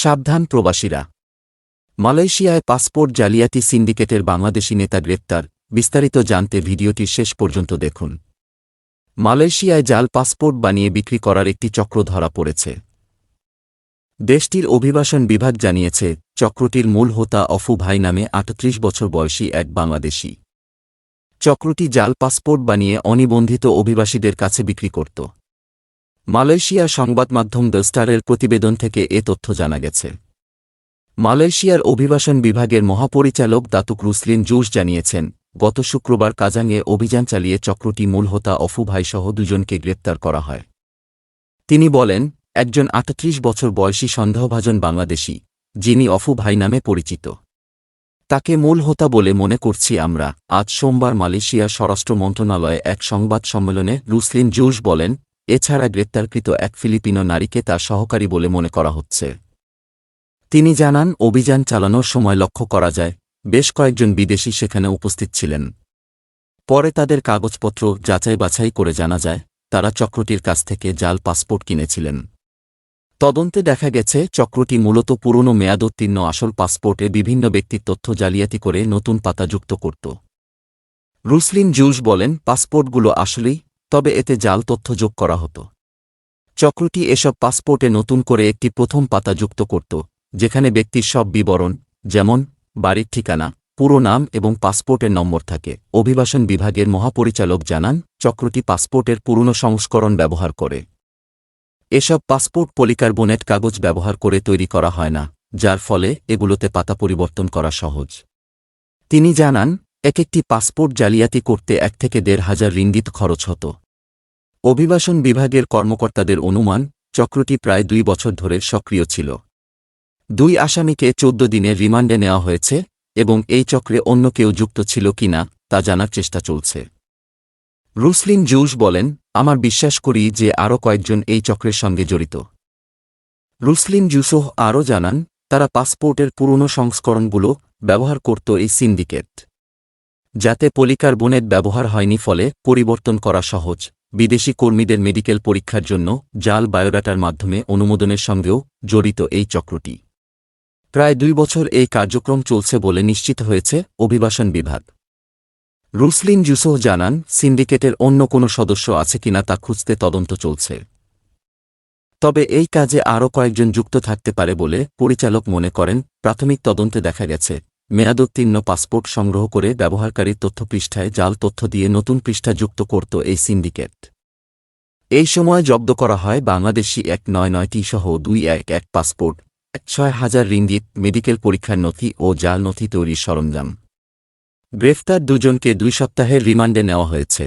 সাবধান প্রবাসীরা। মালয়েশিয়ায় পাসপোর্ট জালিয়াতি সিন্ডিকেটের বাংলাদেশি নেতা গ্রেপ্তার। বিস্তারিত জানতে ভিডিওটি শেষ পর্যন্ত দেখুন। মালয়েশিয়ায় জাল পাসপোর্ট বানিয়ে বিক্রি করার একটি চক্র ধরা পড়েছে। দেশটির অভিবাসন বিভাগ জানিয়েছে, চক্রটির মূল হোতা অফু ভাই নামে ৩৮ বছর বয়সী এক বাংলাদেশি। চক্রটি জাল পাসপোর্ট বানিয়ে অনিবন্ধিত অভিবাসীদের কাছে বিক্রি করত। মালয়েশিয়ার সংবাদমাধ্যম দ্য স্টারের প্রতিবেদন থেকে এ তথ্য জানা গেছে। মালয়েশিয়ার অভিবাসন বিভাগের মহাপরিচালক দাতুক রুসলিন জুস জানিয়েছেন, গত শুক্রবার কাজাংয়ে অভিযান চালিয়ে চক্রটি মূল হোতা অফু ভাইসহ দুজনকে গ্রেপ্তার করা হয়। তিনি বলেন, একজন ৩৮ বছর বয়সী সন্দেহভাজন বাংলাদেশি, যিনি অফু ভাই নামে পরিচিত, তাকে মূল হোতা বলে মনে করছি আমরা। আজ সোমবার মালয়েশিয়ার স্বরাষ্ট্র মন্ত্রণালয়ে এক সংবাদ সম্মেলনে রুসলিন জুস বলেন, এছাড়া গ্রেপ্তারকৃত এক ফিলিপিনো নারীকে তার সহকারী বলে মনে করা হচ্ছে। তিনি জানান, অভিযান চালানোর সময় লক্ষ্য করা যায়, বেশ কয়েকজন বিদেশি সেখানে উপস্থিত ছিলেন। পরে তাদের কাগজপত্র যাচাই বাছাই করে জানা যায়, তারা চক্রটির কাছ থেকে জাল পাসপোর্ট কিনেছিলেন। তদন্তে দেখা গেছে, চক্রটি মূলত পুরনো মেয়াদোত্তীর্ণ আসল পাসপোর্টে বিভিন্ন ব্যক্তির তথ্য জালিয়াতি করে নতুন পাতা যুক্ত করত। রুসলিন জুস বলেন, পাসপোর্টগুলো আসলেই, তবে এতে জাল তথ্য যোগ করা হতো। চক্রটি এসব পাসপোর্টে নতুন করে একটি প্রথম পাতা যুক্ত করত, যেখানে ব্যক্তির সব বিবরণ, যেমন বাড়ির ঠিকানা, পুরো নাম এবং পাসপোর্টের নম্বর থাকে। অভিবাসন বিভাগের মহাপরিচালক জানান, চক্রটি পাসপোর্টের পুরনো সংস্করণ ব্যবহার করে। এসব পাসপোর্ট পলিকার্বনেট কাগজ ব্যবহার করে তৈরি করা হয় না, যার ফলে এগুলোতে পাতা পরিবর্তন করা সহজ। তিনি জানান, একটি পাসপোর্ট জালিয়াতি করতে ১ থেকে ১,৫০০ রিঙ্গিত খরচ হতো। অভিবাসন বিভাগের কর্মকর্তাদের অনুমান, চক্রটি প্রায় ২ বছর ধরে সক্রিয় ছিল। ২ আসামিকে ১৪ দিনের রিমান্ডে নেওয়া হয়েছে এবং এই চক্রে অন্য কেউ যুক্ত ছিল কিনা তা জানার চেষ্টা চলছে। রুসলিন জুস বলেন, আমার বিশ্বাস করি যে আরও কয়েকজন এই চক্রের সঙ্গে জড়িত। রুসলিন জুসোহ আরও জানান, তারা পাসপোর্টের পুরনো সংস্করণগুলো ব্যবহার করত এই সিন্ডিকেট, যাতে পলিকার্বনেট ব্যবহার হয়নি, ফলে পরিবর্তন করা সহজ। বিদেশি কর্মীদের মেডিকেল পরীক্ষার জন্য জাল বায়োডাটার মাধ্যমে অনুমোদনের সঙ্গেও জড়িত এই চক্রটি। প্রায় ২ বছর এই কার্যক্রম চলছে বলে নিশ্চিত হয়েছে অভিবাসন বিভাগ। রুসলিন জুসোহ জানান, সিন্ডিকেটের অন্য কোনো সদস্য আছে কিনা তা খুঁজতে তদন্ত চলছে। তবে এই কাজে আরও কয়েকজন যুক্ত থাকতে পারে বলে পরিচালক মনে করেন। প্রাথমিক তদন্তে দেখা গেছে, মেয়াদোত্তীর্ণ পাসপোর্ট সংগ্রহ করে ব্যবহারকারীর তথ্য পৃষ্ঠায় জাল তথ্য দিয়ে নতুন পৃষ্ঠা যুক্ত করত এই সিন্ডিকেট। এই সময় জব্দ করা হয় বাংলাদেশি ১৯৯টি সহ ২১১ পাসপোর্ট, ৬,০০০ রিঙ্গিত, মেডিকেল পরীক্ষার নথি ও জাল নথি তৈরির সরঞ্জাম। গ্রেফতার দুজনকে ২ সপ্তাহের রিমান্ডে নেওয়া হয়েছে।